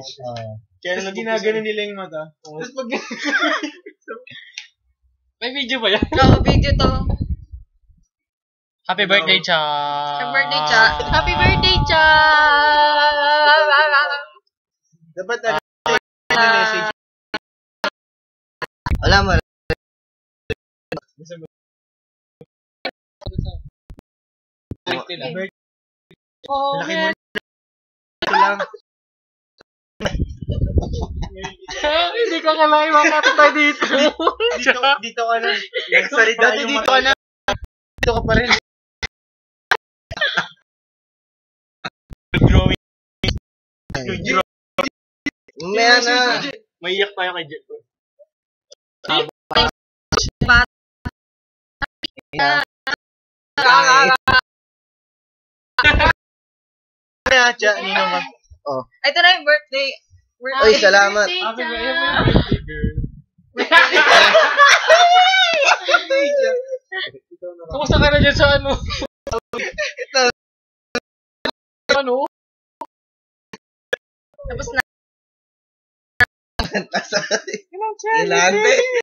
Kaya Tapos ginagano nila yung mata. Tapos pag... May video ba yan? Oo, video to. Happy birthday, Cha! Happy birthday, Cha! Happy birthday, Cha! Dapat message. Wala mo. Laki mo lang. Hindi ko kailangan makata tayo dito. Dito ka na. Nagsalita yung Dito ka na. Dito ka pa rin. Maya na. Maiyak tayo kay Jet. Kaya, Jet, nino ka. Ito na yung birthday. Oy, salamat. Happy birthday, girl. Kumusta ka na dyan sa ano? Ano? Tapos na. Ilante.